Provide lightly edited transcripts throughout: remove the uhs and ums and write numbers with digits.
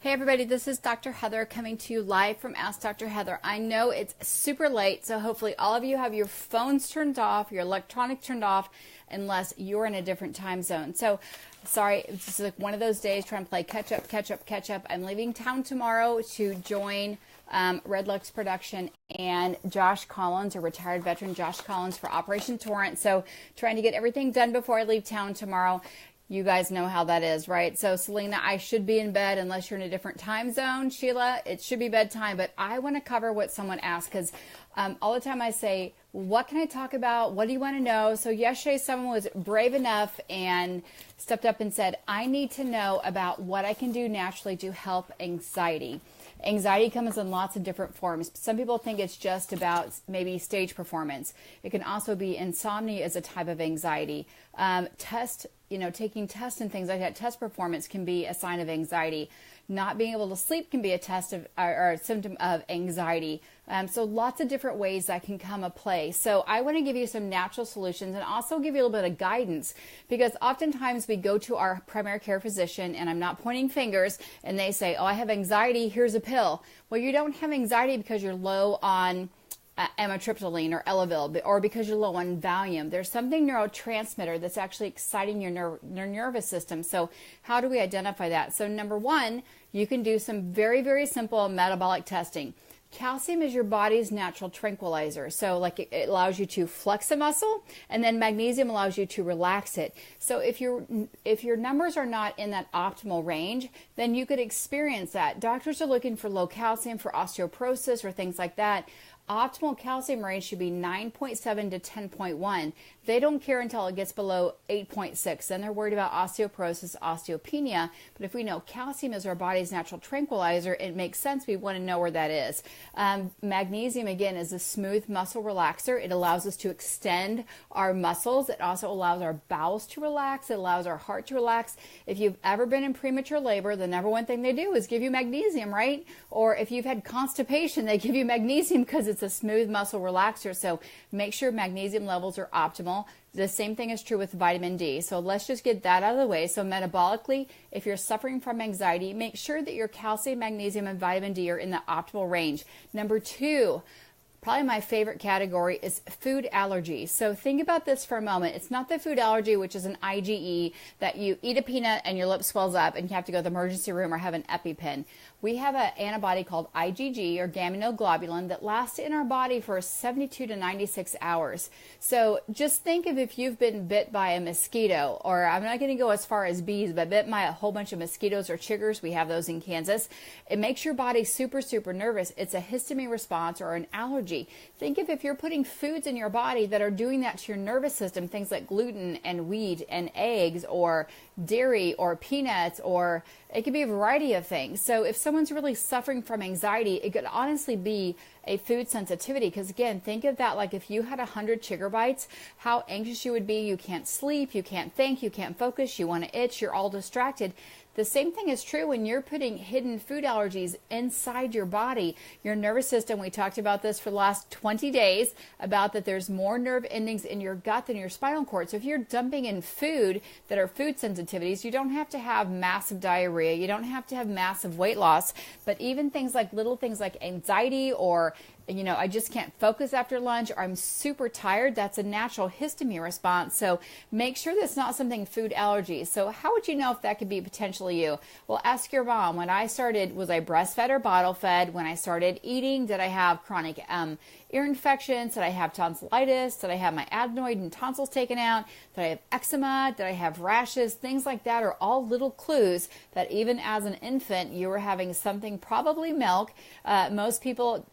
Hey everybody, this is Dr. Heather coming to you live from Ask Dr. Heather. I know it's super late, so hopefully all of you have your phones turned off, your electronic turned off, unless you're in a different time zone. So, sorry, it's just like one of those days trying to play catch up. I'm leaving town tomorrow to join Red Lux Production and Josh Collins, a retired veteran Josh Collins, for Operation Torrent. So, trying to get everything done before I leave town tomorrow. You guys know how that is, right? So, Selena, I should be in bed unless you're in a different time zone. Sheila, it should be bedtime, but I want to cover what someone asked because all the time I say, what can I talk about? What do you want to know? So yesterday, someone was brave enough and stepped up and said, I need to know about what I can do naturally to help anxiety. Anxiety comes in lots of different forms. Some people think it's just about maybe stage performance. It can also be insomnia as a type of anxiety. Taking tests and things like that, test performance can be a sign of anxiety. Not being able to sleep can be a test of or a symptom of anxiety. So lots of different ways that can come a play. So I want to give you some natural solutions and also give you a little bit of guidance, because oftentimes we go to our primary care physician, and I'm not pointing fingers, and they say, oh, I have anxiety, here's a pill. Well, you don't have anxiety because you're low on amitriptyline or Elavil, or because you're low on Valium. There's something neurotransmitter that's actually exciting your nervous system. So how do we identify that? So number one, you can do some very, very simple metabolic testing. Calcium is your body's natural tranquilizer. So like it allows you to flex a muscle, and then magnesium allows you to relax it. So if your numbers are not in that optimal range, then you could experience that. Doctors are looking for low calcium for osteoporosis or things like that. Optimal calcium range should be 9.7 to 10.1. They don't care until it gets below 8.6. Then they're worried about osteoporosis, osteopenia. But if we know calcium is our body's natural tranquilizer, it makes sense. We want to know where that is. Magnesium, again, is a smooth muscle relaxer. It allows us to extend our muscles. It also allows our bowels to relax. It allows our heart to relax. If you've ever been in premature labor, the number one thing they do is give you magnesium, right? Or if you've had constipation, they give you magnesium because it's a smooth muscle relaxer. So make sure magnesium levels are optimal. The same thing is true with vitamin D. So let's just get that out of the way. So metabolically, if you're suffering from anxiety, make sure that your calcium, magnesium, and vitamin D are in the optimal range. Number two, probably my favorite category, is food allergy. So think about this for a moment. It's not the food allergy, which is an IgE, that you eat a peanut and your lip swells up and you have to go to the emergency room or have an EpiPen. We have an antibody called IgG, or gamma-globulin, that lasts in our body for 72 to 96 hours. So just think of if you've been bit by a mosquito, or I'm not going to go as far as bees, but bit by a whole bunch of mosquitoes or chiggers. We have those in Kansas. It makes your body super, super nervous. It's a histamine response or an allergy. Think of if you're putting foods in your body that are doing that to your nervous system, things like gluten and wheat and eggs or dairy or peanuts, or it could be a variety of things. So if someone's really suffering from anxiety, it could honestly be a food sensitivity. Because again, think of that like if you had 100 chigger bites, how anxious you would be. You can't sleep, you can't think, you can't focus, you want to itch, you're all distracted. The same thing is true when you're putting hidden food allergies inside your body. Your nervous system, we talked about this for the last 20 days, about that there's more nerve endings in your gut than your spinal cord. So if you're dumping in food that are food sensitivities, you don't have to have massive diarrhea. You don't have to have massive weight loss. But even little things like anxiety, or I just can't focus after lunch, or I'm super tired, that's a natural histamine response. So make sure that's not something food allergies. So how would you know if that could be potentially you? Well, ask your mom. When I started, was I breastfed or bottle fed? When I started eating, did I have chronic ear infections? Did I have tonsillitis? Did I have my adenoid and tonsils taken out? Did I have eczema? Did I have rashes? Things like that are all little clues that even as an infant, you were having something, probably milk. Most people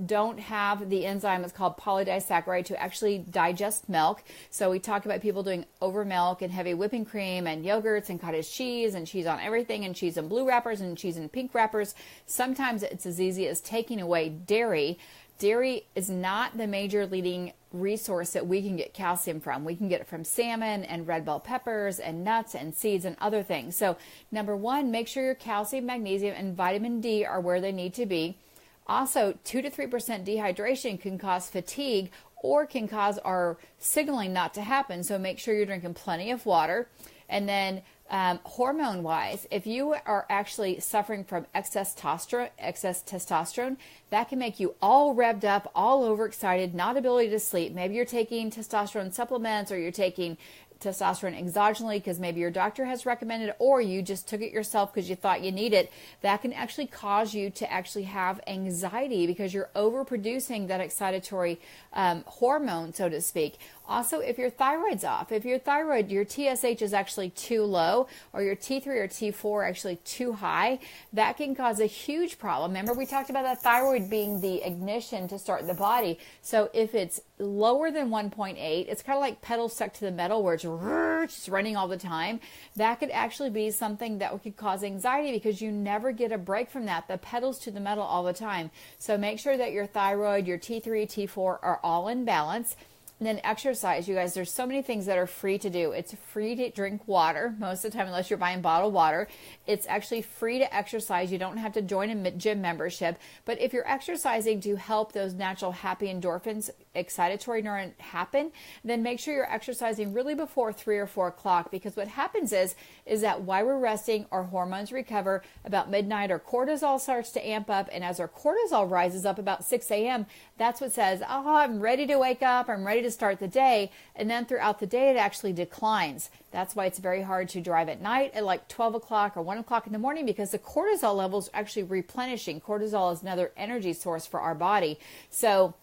don't have the enzyme, it's called polydisaccharide, to actually digest milk. So we talk about people doing over milk and heavy whipping cream and yogurts and cottage cheese and cheese on everything and cheese in blue wrappers and cheese in pink wrappers. Sometimes it's as easy as taking away dairy. Dairy is not the major leading resource that we can get calcium from. We can get it from salmon and red bell peppers and nuts and seeds and other things. So number one, make sure your calcium, magnesium, and vitamin D are where they need to be. Also, 2 to 3% dehydration can cause fatigue or can cause our signaling not to happen. So make sure you're drinking plenty of water. And then Hormone wise, if you are actually suffering from excess testosterone, that can make you all revved up, all overexcited, not ability to sleep. Maybe you're taking testosterone supplements, or you're taking testosterone exogenally because maybe your doctor has recommended, or you just took it yourself because you thought you need it. That can actually cause you to actually have anxiety because you're overproducing that excitatory hormone, so to speak. Also, if your thyroid's off, if your thyroid, your TSH is actually too low, or your T3 or T4 actually too high, that can cause a huge problem. Remember, we talked about that thyroid being the ignition to start the body. So if it's lower than 1.8, it's kind of like pedals stuck to the metal where it's just running all the time. That could actually be something that could cause anxiety because you never get a break from that. The pedals to the metal all the time. So make sure that your thyroid, your T3, T4 are all in balance. And then exercise, you guys, there's so many things that are free to do. It's free to drink water most of the time, unless you're buying bottled water. It's actually free to exercise. You don't have to join a gym membership. But if you're exercising to help those natural happy endorphins, excitatory neuron happen, then make sure you're exercising really before 3 or 4 o'clock, because what happens is that while we're resting, our hormones recover. About midnight, our cortisol starts to amp up, and as our cortisol rises up about 6 a.m., that's what says, oh, I'm ready to wake up, I'm ready to start the day, and then throughout the day it actually declines. That's why it's very hard to drive at night at like 12 o'clock or 1 o'clock in the morning, because the cortisol levels are actually replenishing. Cortisol is another energy source for our body. So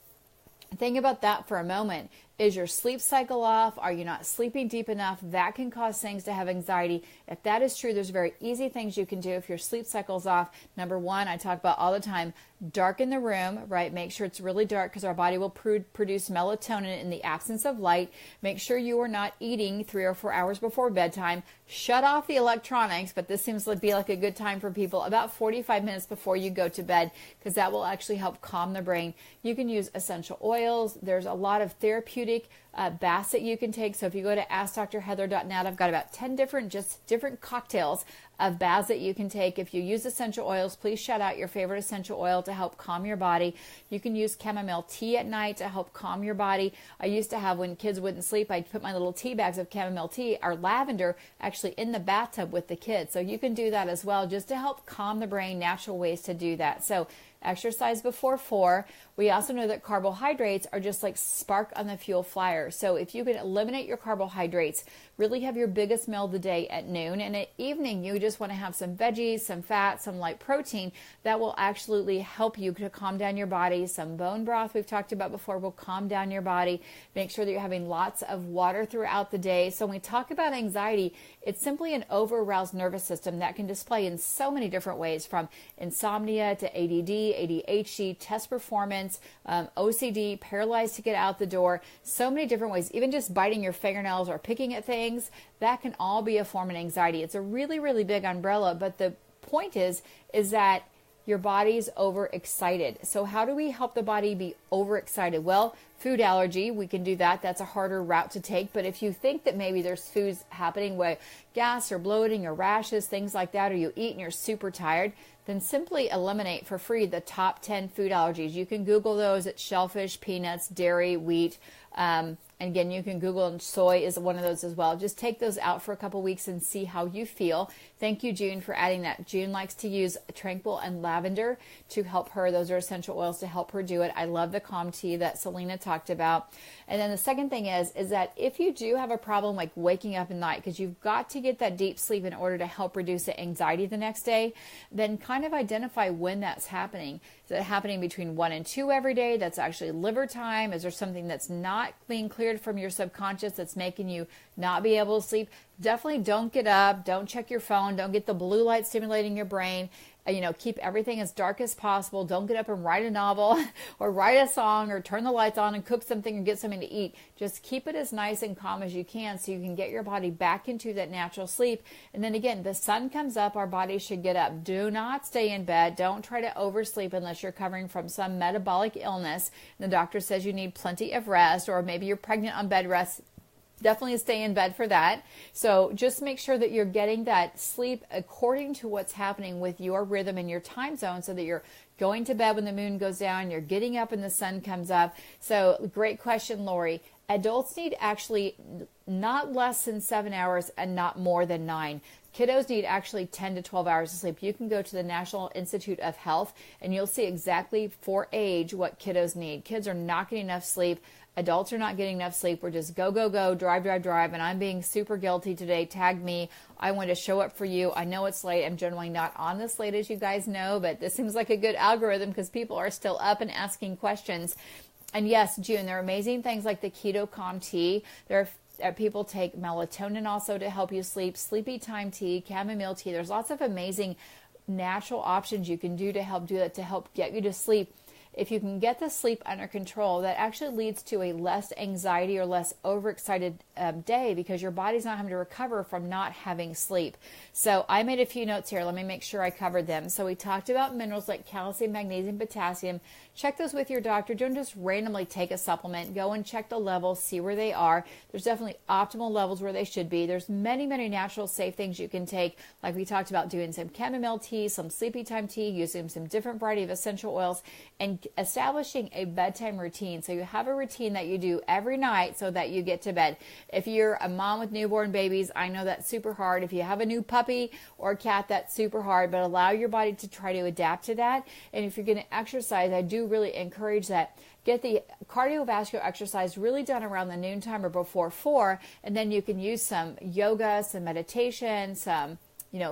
think about that for a moment. Is your sleep cycle off? Are you not sleeping deep enough? That can cause things to have anxiety. If that is true, there's very easy things you can do if your sleep cycle's off. Number one, I talk about all the time, darken the room, right? Make sure it's really dark because our body will produce melatonin in the absence of light. Make sure you are not eating 3 or 4 hours before bedtime. Shut off the electronics, but this seems to be like a good time for people, about 45 minutes before you go to bed, because that will actually help calm the brain. You can use essential oils. There's a lot of therapeutic baths that you can take. So if you go to AskDrHeather.net, I've got about 10 different cocktails of baths that you can take. If you use essential oils, please shout out your favorite essential oil to help calm your body. You can use chamomile tea at night to help calm your body. I used to have, when kids wouldn't sleep, I'd put my little tea bags of chamomile tea or lavender actually in the bathtub with the kids. So you can do that as well, just to help calm the brain, natural ways to do that. So exercise before 4. We also know that carbohydrates are just like spark on the fuel flyer. So if you can eliminate your carbohydrates, really have your biggest meal of the day at noon, and at evening you just want to have some veggies, some fat, some light protein, that will absolutely help you to calm down your body. Some bone broth we've talked about before will calm down your body. Make sure that you're having lots of water throughout the day. So when we talk about anxiety, it's simply an over-aroused nervous system that can display in so many different ways, from insomnia to ADD, ADHD, test performance, OCD, paralyzed to get out the door, so many different ways. Even just biting your fingernails or picking at things, that can all be a form of anxiety. It's a really, really big umbrella, but the point is that your body's overexcited. So how do we help the body be overexcited? Well, food allergy, we can do that. That's a harder route to take. But if you think that maybe there's foods happening where gas or bloating or rashes, things like that, or you eat and you're super tired, then simply eliminate for free the top 10 food allergies. You can Google those. It's shellfish, peanuts, dairy, wheat. And again, you can Google, and soy is one of those as well. Just take those out for a couple weeks and see how you feel. Thank you, June, for adding that. June likes to use Tranquil and lavender to help her. Those are essential oils to help her do it. I love the Calm tea that Selena talked about. And then the second thing is that if you do have a problem like waking up at night, because you've got to get that deep sleep in order to help reduce the anxiety the next day, then kind of identify when that's happening. Is it happening between 1 and 2 every day? That's actually liver time. Is there something that's not being cleared from your subconscious that's making you not be able to sleep? Definitely don't get up. Don't check your phone. Don't get the blue light stimulating your brain. Keep everything as dark as possible. Don't get up and write a novel or write a song or turn the lights on and cook something or get something to eat. Just keep it as nice and calm as you can so you can get your body back into that natural sleep. And then again, the sun comes up, our body should get up. Do not stay in bed. Don't try to oversleep unless you're recovering from some metabolic illness. And the doctor says you need plenty of rest, or maybe you're pregnant on bed rest. Definitely stay in bed for that. So just make sure that you're getting that sleep according to what's happening with your rhythm and your time zone, so that you're going to bed when the moon goes down, you're getting up when the sun comes up. So great question, Lori. Adults need actually not less than 7 hours and not more than 9. Kiddos need actually 10 to 12 hours of sleep. You can go to the National Institute of Health and you'll see exactly for age what kiddos need. Kids are not getting enough sleep. Adults are not getting enough sleep. We're just go, go, go, drive, drive, drive. And I'm being super guilty today. Tag me. I want to show up for you. I know it's late. I'm generally not on this late, as you guys know, but this seems like a good algorithm because people are still up and asking questions. And yes, June, there are amazing things like the Keto Calm Tea. There are people take melatonin also to help you sleep, sleepy time tea, chamomile tea. There's lots of amazing natural options you can do to help do that, to help get you to sleep. If you can get the sleep under control, that actually leads to a less anxiety or less overexcited day because your body's not having to recover from not having sleep. So I made a few notes here. Let me make sure I covered them. So we talked about minerals like calcium, magnesium, potassium. Check those with your doctor. Don't just randomly take a supplement. Go and check the levels, see where they are. There's definitely optimal levels where they should be. There's many, many natural, safe things you can take. Like we talked about doing some chamomile tea, some sleepy time tea, using some different variety of essential oils, and establishing a bedtime routine. So you have a routine that you do every night so that you get to bed. If you're a mom with newborn babies, I know that's super hard. If you have a new puppy or cat, that's super hard, but allow your body to try to adapt to that. And if you're going to exercise, I do really encourage that. Get the cardiovascular exercise really done around the noontime or before 4, and then you can use some yoga, some meditation, some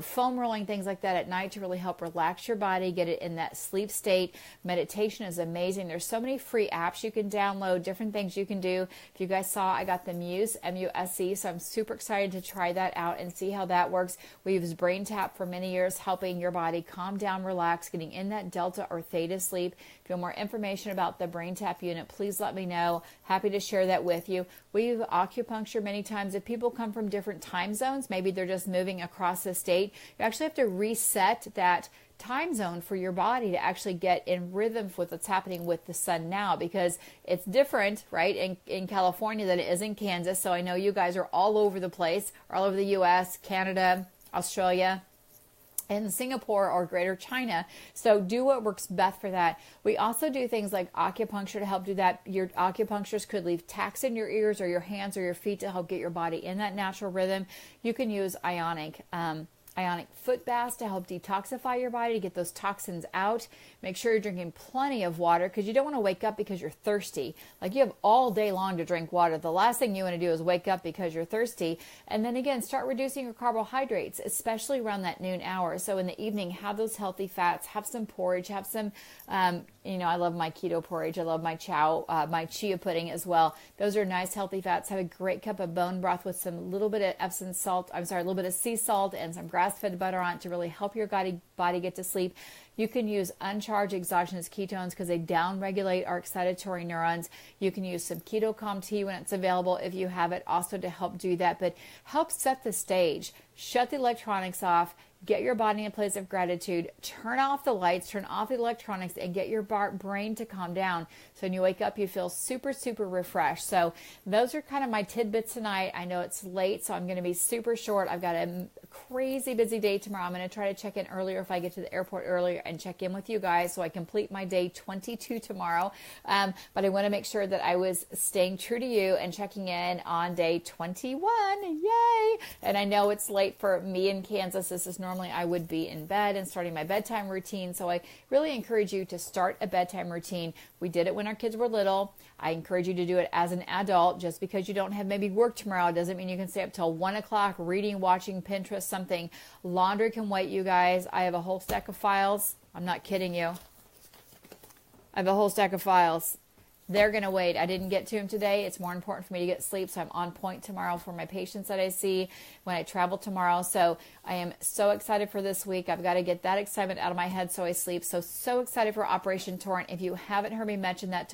foam rolling, things like that at night to really help relax your body, get it in that sleep state. Meditation is amazing. There's so many free apps you can download, different things you can do. If you guys saw, I got the Muse, M-U-S-E, so I'm super excited to try that out and see how that works. We used BrainTap for many years, helping your body calm down, relax, getting in that delta or theta sleep. If you want more information about the BrainTap unit, please let me know. Happy to share that with you. We use acupuncture many times. If people come from different time zones, maybe they're just moving across the state, you actually have to reset that time zone for your body to actually get in rhythm with what's happening with the sun now, because it's different, right, in California than it is in Kansas. So I know you guys are all over the place, all over the U.S., Canada, Australia, and Singapore or Greater China. So do what works best for that. We also do things like acupuncture to help do that. Your acupuncturist could leave tacks in your ears or your hands or your feet to help get your body in that natural rhythm. You can use ionic foot baths to help detoxify your body, to get those toxins out. Make sure you're drinking plenty of water because you don't want to wake up because you're thirsty. Like, you have all day long to drink water. The last thing you want to do is wake up because you're thirsty. And then again, start reducing your carbohydrates, especially around that noon hour. So in the evening, have those healthy fats, have some porridge, have some, I love my keto porridge. I love my my chia pudding as well. Those are nice, healthy fats. Have a great cup of bone broth with some little bit of Epsom salt, a little bit of sea salt and some grass-fed butter on it to really help your body get to sleep. You can use uncharged exogenous ketones because they down-regulate our excitatory neurons. You can use some Keto Calm Tea when it's available if you have it also to help do that, but help set the stage. Shut the electronics off. Get your body in a place of gratitude. Turn off the lights, turn off the electronics, and get your brain to calm down. So when you wake up, you feel super, super refreshed. So those are kind of my tidbits tonight. I know it's late, so I'm going to be super short. I've got a crazy busy day tomorrow. I'm going to try to check in earlier if I get to the airport earlier and check in with you guys so I complete my day 22 tomorrow. But I want to make sure that I was staying true to you and checking in on day 21. Yay! And I know it's late for me in Kansas. This is normally I would be in bed and starting my bedtime routine. So I really encourage you to start a bedtime routine. We did it when our kids were little. I encourage you to do it as an adult. Just because you don't have maybe work tomorrow doesn't mean you can stay up till 1 o'clock reading, watching Pinterest, something. Laundry can wait, you guys. I have a whole stack of files. I'm not kidding you. I have a whole stack of files. They're going to wait. I didn't get to them today. It's more important for me to get sleep, so I'm on point tomorrow for my patients that I see when I travel tomorrow. So I am so excited for this week. I've got to get that excitement out of my head so I sleep. So excited for Operation Torrent. If you haven't heard me mention that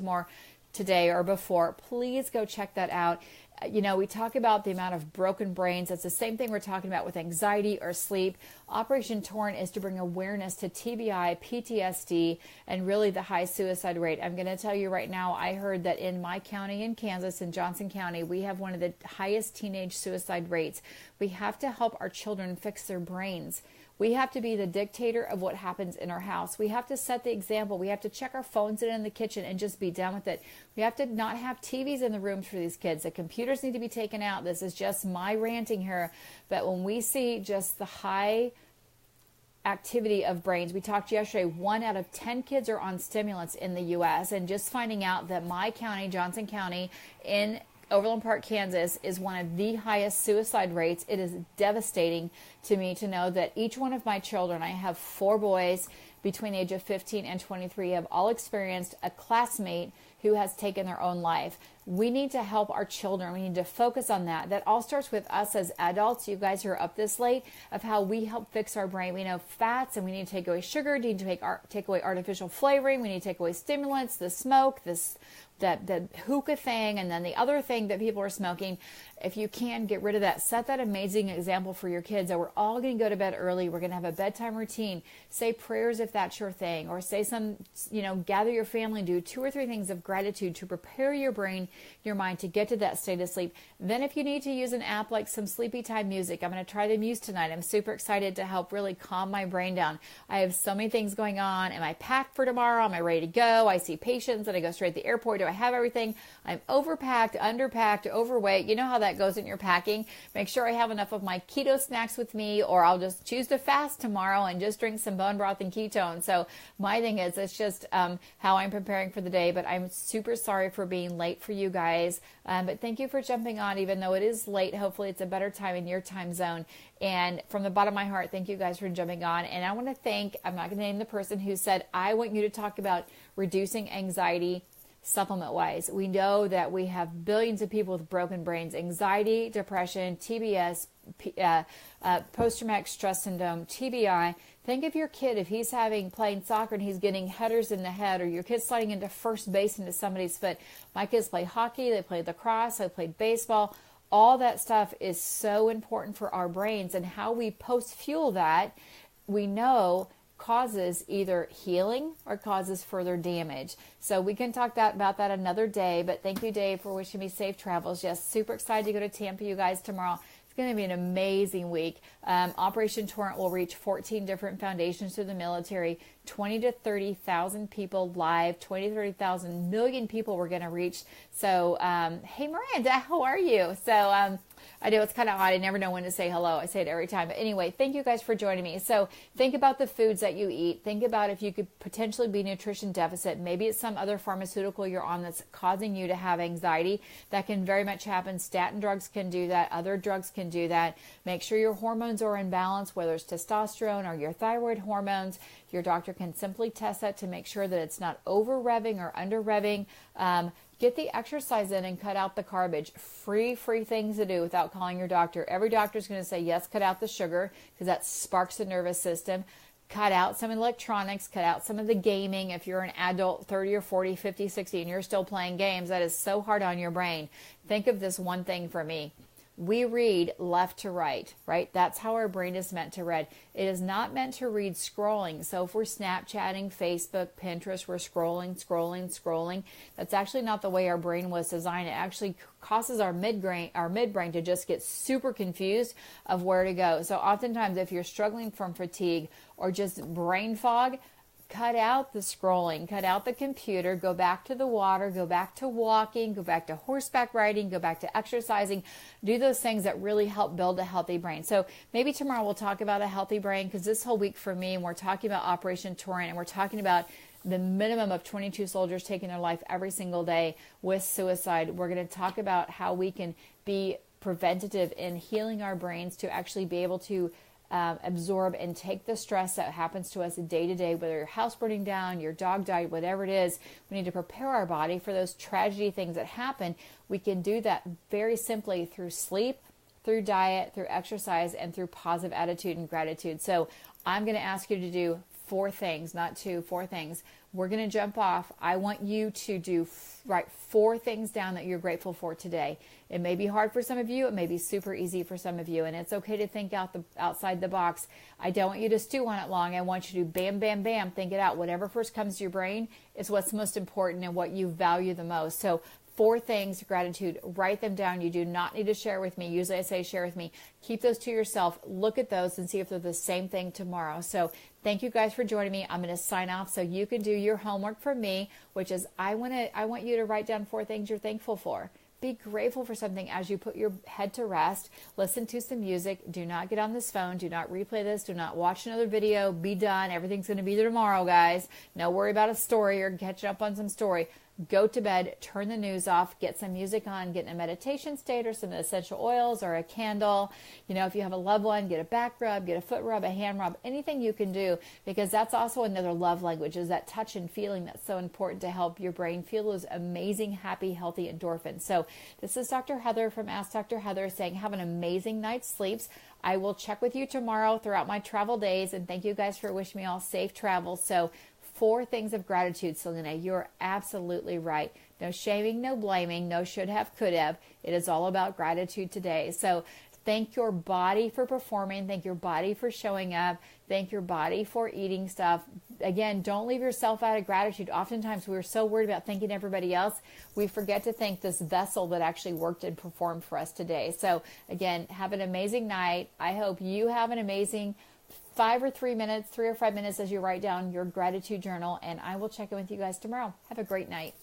today or before, please go check that out. We talk about the amount of broken brains. It's the same thing we're talking about with anxiety or sleep. Operation Torrent is to bring awareness to TBI, PTSD, and really the high suicide rate. I'm going to tell you right now, I heard that in my county in Kansas, in Johnson County, we have one of the highest teenage suicide rates. We have to help our children fix their brains. We have to be the dictator of what happens in our house. We have to set the example. We have to check our phones in the kitchen and just be done with it. We have to not have TVs in the rooms for these kids. The computers need to be taken out. This is just my ranting here. But when we see just the high activity of brains, we talked yesterday, 1 out of 10 kids are on stimulants in the U.S. And just finding out that my county, Johnson County, in Overland Park, Kansas, is one of the highest suicide rates. It is devastating to me to know that each one of my children, I have 4 boys between the age of 15 and 23, have all experienced a classmate who has taken their own life. We need to help our children. We need to focus on that. That all starts with us as adults, you guys who are up this late, of how we help fix our brain. We know fats, and we need to take away sugar, we need to take away artificial flavoring, we need to take away stimulants, the smoke, the hookah thing, and then the other thing that people are smoking. If you can, get rid of that. Set that amazing example for your kids that we're all going to go to bed early. We're going to have a bedtime routine. Say prayers if that's your thing, or say gather your family and do 2 or 3 things of gratitude to prepare your brain, your mind to get to that state of sleep. Then if you need to use an app like some sleepy time music, I'm going to try the Muse tonight. I'm super excited to help really calm my brain down. I have so many things going on. Am I packed for tomorrow? Am I ready to go? I see patients and I go straight to the airport. Do I have everything? I'm overpacked, underpacked, overweight. You know how that goes in your packing. Make sure I have enough of my keto snacks with me, or I'll just choose to fast tomorrow and just drink some bone broth and ketones. So my thing is, it's just how I'm preparing for the day, but I'm super sorry for being late for you guys. But thank you for jumping on, even though it is late. Hopefully it's a better time in your time zone. And from the bottom of my heart, thank you guys for jumping on. And I want to thank, I'm not going to name the person who said, I want you to talk about reducing anxiety supplement wise. We know that we have billions of people with broken brains, anxiety, depression, TBS, post-traumatic stress syndrome, TBI. Think of your kid, if he's playing soccer and he's getting headers in the head, or your kid's sliding into first base into somebody's foot. My kids play hockey, they play lacrosse, they played baseball. All that stuff is so important for our brains, and how we post-fuel that, we know causes either healing or causes further damage. So we can talk about that another day, but thank you, Dave, for wishing me safe travels. Yes, super excited to go to Tampa, you guys, tomorrow. It's going to be an amazing week. Operation Torrent will reach 14 different foundations through the military, 20 to 30,000 people live, 20 to 30,000 million people we're going to reach. So, hey, Miranda, how are you? So, I know it's kind of odd. I never know when to say hello. I say it every time. But anyway, thank you guys for joining me. So think about the foods that you eat. Think about if you could potentially be nutrition deficit. Maybe it's some other pharmaceutical you're on that's causing you to have anxiety. That can very much happen. Statin drugs can do that. Other drugs can do that. Make sure your hormones are in balance, whether it's testosterone or your thyroid hormones. Your doctor can simply test that to make sure that it's not over revving or under revving. Get the exercise in and cut out the garbage. Free things to do without calling your doctor. Every doctor is going to say, yes, cut out the sugar, because that sparks the nervous system. Cut out some electronics, cut out some of the gaming. If you're an adult, 30 or 40, 50, 60, and you're still playing games, that is so hard on your brain. Think of this one thing for me. We read left to right, right? That's how our brain is meant to read. It is not meant to read scrolling. So if we're Snapchatting, Facebook, Pinterest, we're scrolling. That's actually not the way our brain was designed. It actually causes our midbrain to just get super confused of where to go. So oftentimes, if you're struggling from fatigue or just brain fog, cut out the scrolling, cut out the computer, go back to the water, go back to walking, go back to horseback riding, go back to exercising, do those things that really help build a healthy brain. So maybe tomorrow we'll talk about a healthy brain, because this whole week for me, and we're talking about Operation Torrent, and we're talking about the minimum of 22 soldiers taking their life every single day with suicide. We're going to talk about how we can be preventative in healing our brains to actually be able to absorb and take the stress that happens to us day to day, whether your house burning down, your dog died, whatever it is. We need to prepare our body for those tragedy things that happen. We can do that very simply through sleep, through diet, through exercise, and through positive attitude and gratitude. So I'm going to ask you to do 4 things, not 2, 4 things. We're going to jump off. I want you to write 4 things down that you're grateful for today. It may be hard for some of you. It may be super easy for some of you. And it's okay to think outside the box. I don't want you to stew on it long. I want you to bam, bam, bam, think it out. Whatever first comes to your brain is what's most important and what you value the most. So 4 things of gratitude. Write them down. You do not need to share with me. Usually I say share with me. Keep those to yourself. Look at those and see if they're the same thing tomorrow. So thank you guys for joining me. I'm going to sign off so you can do your homework for me, which is I want you to write down 4 things you're thankful for. Be grateful for something as you put your head to rest. Listen to some music. Do not get on this phone. Do not replay this. Do not watch another video. Be done. Everything's going to be there tomorrow, guys. No worry about a story or catching up on some story. Go to bed, turn the news off, get some music on, get in a meditation state or some essential oils or a candle. You know, if you have a loved one, get a back rub, get a foot rub, a hand rub, anything you can do, because that's also another love language, is that touch and feeling that's so important to help your brain feel those amazing, happy, healthy endorphins. So this is Dr. Heather from Ask Dr. Heather saying have an amazing night's sleeps. I will check with you tomorrow throughout my travel days, and thank you guys for wishing me all safe travels. So 4 things of gratitude, Selena. You're absolutely right. No shaming, no blaming, no should have, could have. It is all about gratitude today. So thank your body for performing. Thank your body for showing up. Thank your body for eating stuff. Again, don't leave yourself out of gratitude. Oftentimes we're so worried about thanking everybody else, we forget to thank this vessel that actually worked and performed for us today. So again, have an amazing night. I hope you have an amazing 3 or 5 minutes as you write down your gratitude journal, and I will check in with you guys tomorrow. Have a great night.